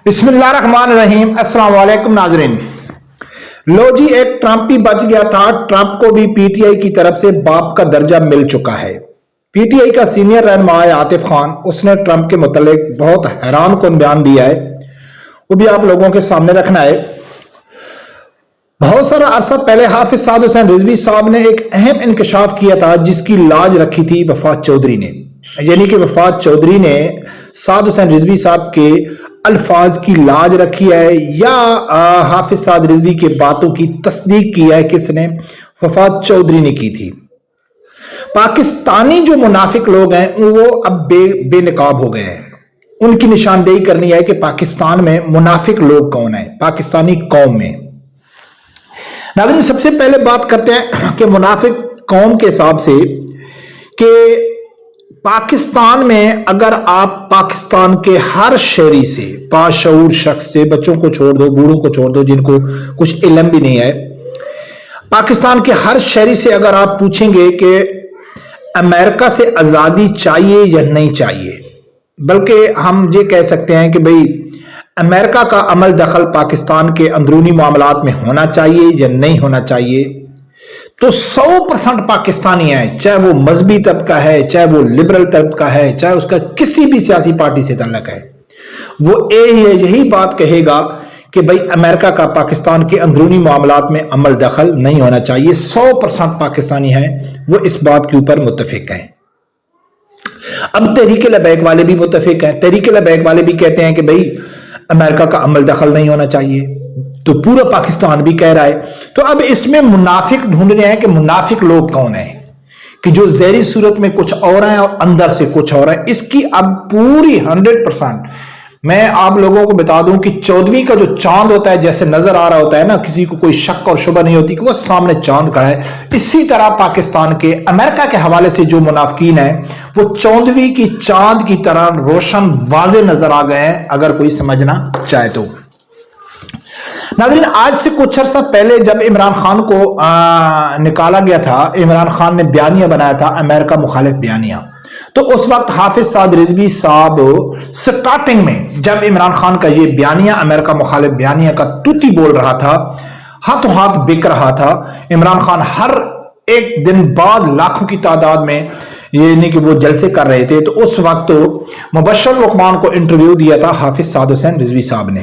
بسم اللہ الرحمن الرحیم۔ السلام علیکم ناظرین۔ لو جی، ایک ٹرمپ ہی بچ گیا تھا۔ ٹرمپ کو بھی پی ٹی آئی کی طرف سے باپ کا درجہ مل چکا ہے۔ پی ٹی آئی کا سینئر رہنما ہے عاطف خان، اس نے ٹرمپ کے متعلق بہت حیران کن بیان دیا ہے، وہ بھی آپ لوگوں کے سامنے رکھنا ہے۔ بہت سارا عرصہ پہلے حافظ سعد حسین رضوی صاحب نے ایک اہم انکشاف کیا تھا جس کی لاج رکھی تھی وفات چودھری نے، یعنی کہ وفات چودھری نے سعد حسین رضوی صاحب کے الفاظ کی لاج رکھی ہے یا حافظ سعد رضوی کے باتوں کی تصدیق کی ہے۔ کس نے؟ وفات چودھری نے کی تھی۔ پاکستانی جو منافق لوگ ہیں وہ اب بے نقاب ہو گئے ہیں۔ ان کی نشاندہی کرنی ہے کہ پاکستان میں منافق لوگ کون ہیں، پاکستانی قوم میں۔ ناظرین، سب سے پہلے بات کرتے ہیں کہ منافق قوم کے حساب سے کہ پاکستان میں اگر آپ پاکستان کے ہر شہری سے، باشعور شخص سے، بچوں کو چھوڑ دو، بوڑھوں کو چھوڑ دو جن کو کچھ علم بھی نہیں ہے، پاکستان کے ہر شہری سے اگر آپ پوچھیں گے کہ امریکہ سے آزادی چاہیے یا نہیں چاہیے، بلکہ ہم یہ کہہ سکتے ہیں کہ بھئی امریکہ کا عمل دخل پاکستان کے اندرونی معاملات میں ہونا چاہیے یا نہیں ہونا چاہیے، تو 100% پاکستانی ہیں، چاہے وہ مذہبی طبقہ ہے، چاہے وہ لبرل طبقہ ہے، چاہے اس کا کسی بھی سیاسی پارٹی سے تعلق ہے، وہ یہی بات کہے گا کہ بھئی امریکہ کا پاکستان کے اندرونی معاملات میں عمل دخل نہیں ہونا چاہیے۔ 100% پاکستانی ہیں، وہ اس بات کے اوپر متفق ہیں۔ اب تحریک لبیک والے بھی متفق ہیں۔ تحریک لبیک والے بھی کہتے ہیں کہ بھئی امریکہ کا عمل دخل نہیں ہونا چاہیے، تو پورا پاکستان بھی کہہ رہا ہے۔ تو اب اس میں منافق ڈھونڈنے ہیں کہ منافق لوگ کون ہیں، کہ جو ظاہری صورت میں کچھ اور ہیں اور اندر سے کچھ اور ہے۔ اس کی اب پوری 100% میں آپ لوگوں کو بتا دوں کہ 14ویں کا جو چاند ہوتا ہے جیسے نظر آ رہا ہوتا ہے نا، کسی کو کوئی شک اور شبہ نہیں ہوتی کہ وہ سامنے چاند کھڑا ہے، اسی طرح پاکستان کے امریکہ کے حوالے سے جو منافقین ہیں وہ 14ویں کی چاند کی طرح روشن واضح نظر آ گئے ہیں، اگر کوئی سمجھنا چاہے تو۔ ناظرین، آج سے کچھ عرصہ پہلے جب عمران خان کو نکالا گیا تھا، عمران خان نے بیانیہ بنایا تھا، امریکہ مخالف بیانیہ، تو اس وقت حافظ سعد رضوی صاحب سٹارٹنگ میں جب عمران خان کا یہ بیانیہ امریکہ مخالف بیانیہ کا توتی بول رہا تھا، ہاتھوں ہاتھ بک رہا تھا، عمران خان ہر ایک دن بعد لاکھوں کی تعداد میں یعنی کہ وہ جلسے کر رہے تھے، تو اس وقت مبشر لقمان کو انٹرویو دیا تھا حافظ سعد حسین رضوی صاحب نے۔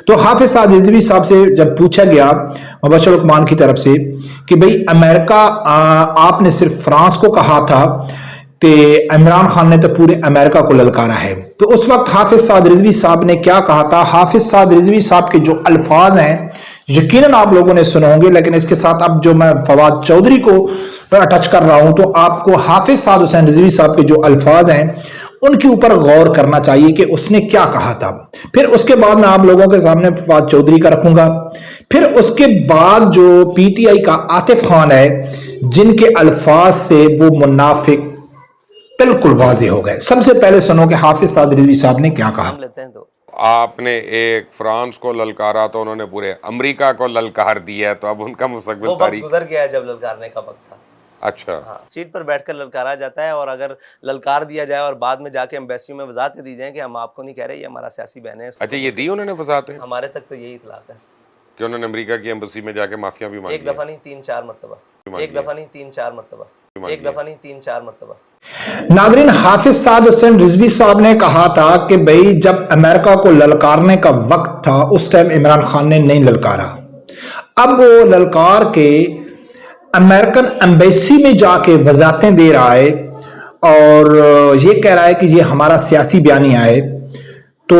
تو حافظ سعد رضوی صاحب سے جب پوچھا گیا مبشر لقمان کی طرف سے کہ بھئی امریکہ آپ نے صرف فرانس کو کہا تھا کہ عمران خان نے تو پورے امریکہ کو للکارا ہے، تو اس وقت حافظ سعد رضوی صاحب نے کیا کہا تھا؟ حافظ سعد رضوی صاحب کے جو الفاظ ہیں یقیناً آپ لوگوں نے سنے ہوں گے، لیکن اس کے ساتھ اب جو میں فواد چودھری کو ٹچ کر رہا ہوں تو آپ کو حافظ سعد حسین رضوی صاحب کے جو الفاظ ہیں ان کے اوپر غور کرنا چاہیے کہ اس نے کیا کہا تھا۔ پھر اس کے بعد میں آپ لوگوں کے سامنے فواد چودھری کا رکھوں گا، پھر اس کے بعد جو پی ٹی آئی کا عاطف خان ہے جن کے الفاظ سے وہ منافق بالکل واضح ہو گئے۔ سب سے پہلے سنو کہ حافظ سعد رضوی صاحب نے کیا کہا۔ آپ نے ایک فرانس کو للکارا تو انہوں نے پورے امریکہ کو للکار دیا ہے، تو اب ان کا مستقبل تاریخ گزر گیا ہے جب للکارنے کا وقت تھا۔ اچھا، سیٹ پر بیٹھ کر للکارا جاتا ہے، اور اگر للکار دیا جائے اور بعد میں جا کے ایمبیسیوں میں وضاحتیں دی جائیں کہ ہم آپ کو نہیں کہہ رہے، یہ ہمارا سیاسی بہن ہے۔ اچھا، یہ دی انہوں نے وضاحتیں؟ ہمارے تک تو یہی اطلاعات ہے کہ انہوں نے امریکہ کی ایمبیسی میں جا کے معافیاں بھی مانگی؟ ایک دفعہ نہیں 3-4 مرتبہ، ایک دفعہ نہیں 3-4 مرتبہ، ایک دفعہ نہیں 3-4 مرتبہ۔ ناظرین، حافظ سعد حسین رضوی صاحب نے کہا تھا کہ بھئی جب امریکہ کو للکارنے کا وقت تھا اس ٹائم عمران خان نے نہیں للکارا، اب وہ للکار کے امریکن ایمبیسی میں جا کے وضاحتیں دے رہا ہے اور یہ کہہ رہا ہے کہ یہ ہمارا سیاسی بیانیہ ہے۔ تو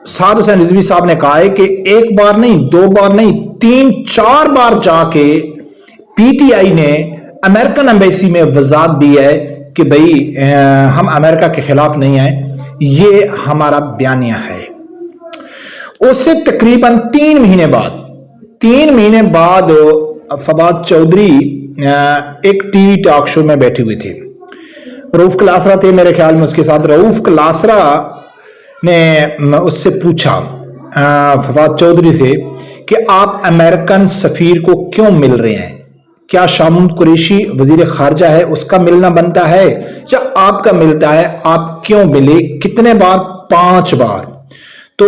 سعد حسین رضوی صاحب نے کہا ہے کہ ایک بار نہیں، 2 بار نہیں، 3-4 بار جا کے پی ٹی آئی نے امریکن ایمبیسی میں وضاحت دی ہے کہ بھئی ہم امریکہ کے خلاف نہیں ہیں، یہ ہمارا بیانیہ ہے۔ اس سے تقریباً 3 مہینے بعد فواد چودھری ایک ٹی وی ٹاک شو میں بیٹھے ہوئے تھے، رؤوف کلاسرا تھے میرے خیال میں اس کے ساتھ۔ رؤوف کلاسرا نے اس سے پوچھا فواد چودھری سے کہ آپ امریکن سفیر کو کیوں مل رہے ہیں، کیا شامون قریشی وزیر خارجہ ہے اس کا ملنا بنتا ہے یا آپ کا ملتا ہے، آپ کیوں ملے، کتنے بار؟ 5 بار۔ تو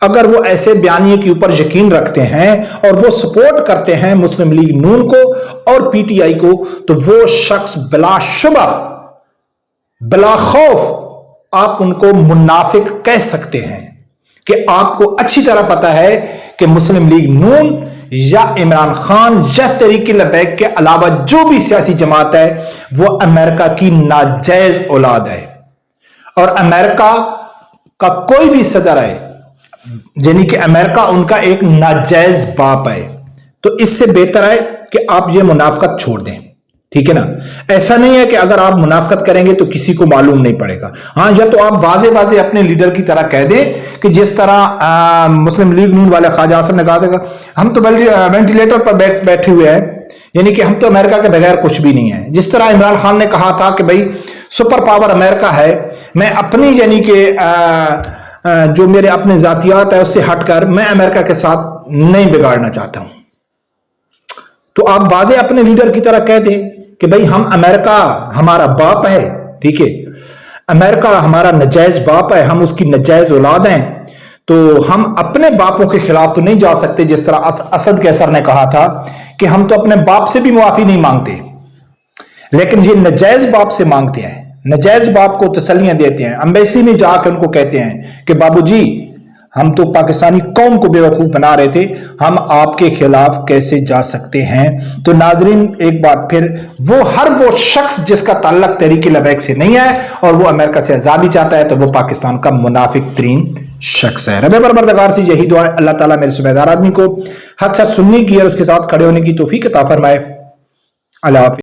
اگر وہ ایسے بیانیے کے اوپر یقین رکھتے ہیں اور وہ سپورٹ کرتے ہیں مسلم لیگ نون کو اور پی ٹی آئی کو، تو وہ شخص بلا شبہ بلا خوف آپ ان کو منافق کہہ سکتے ہیں، کہ آپ کو اچھی طرح پتا ہے کہ مسلم لیگ نون یا عمران خان یا تحریک لبیک کے علاوہ جو بھی سیاسی جماعت ہے وہ امریکہ کی ناجائز اولاد ہے، اور امریکہ کا کوئی بھی صدر ہے یعنی کہ امریکہ ان کا ایک ناجائز باپ ہے۔ تو اس سے بہتر ہے کہ آپ یہ منافقت چھوڑ دیں، ٹھیک ہے نا۔ ایسا نہیں ہے کہ اگر آپ منافقت کریں گے تو کسی کو معلوم نہیں پڑے گا، ہاں یا تو آپ واضح واضح اپنے لیڈر کی طرح کہہ دیں کہ جس طرح مسلم لیگ نون والے خواجہ حسن نے کہا تھا کہ ہم تو وینٹیلیٹر پر بیٹھے ہوئے ہیں، یعنی کہ ہم تو امریکہ کے بغیر کچھ بھی نہیں ہیں۔ جس طرح عمران خان نے کہا تھا کہ بھائی سپر پاور امریکہ ہے، میں اپنی یعنی کہ جو میرے اپنے ذاتیات ہے اس سے ہٹ کر میں امریکہ کے ساتھ نہیں بگاڑنا چاہتا ہوں، تو آپ واضح اپنے لیڈر کی طرح کہہ دیں کہ بھئی ہم امریکہ ہمارا باپ ہے، ٹھیک ہے، امریکہ ہمارا نجائز باپ ہے، ہم اس کی نجائز اولاد ہیں، تو ہم اپنے باپوں کے خلاف تو نہیں جا سکتے، جس طرح اسد قیصر نے کہا تھا کہ ہم تو اپنے باپ سے بھی معافی نہیں مانگتے، لیکن یہ نجائز باپ سے مانگتے ہیں، نجائز باپ کو تسلیاں دیتے ہیں، امبیسی میں جا کے ان کو کہتے ہیں کہ بابو جی ہم تو پاکستانی قوم کو بیوقوف بنا رہے تھے، ہم آپ کے خلاف کیسے جا سکتے ہیں۔ تو ناظرین ایک بار پھر وہ شخص جس کا تعلق تحریک لبیک سے نہیں ہے اور وہ امریکہ سے آزادی چاہتا ہے تو وہ پاکستان کا منافق ترین شخص ہے۔ رب پروردگار سے یہی دعا ہے اللہ تعالیٰ میرے سمجھدار آدمی کو حق سچ سننے کی اور اس کے ساتھ کھڑے ہونے کی توفیق عطا فرمائے۔ اللہ حافظ۔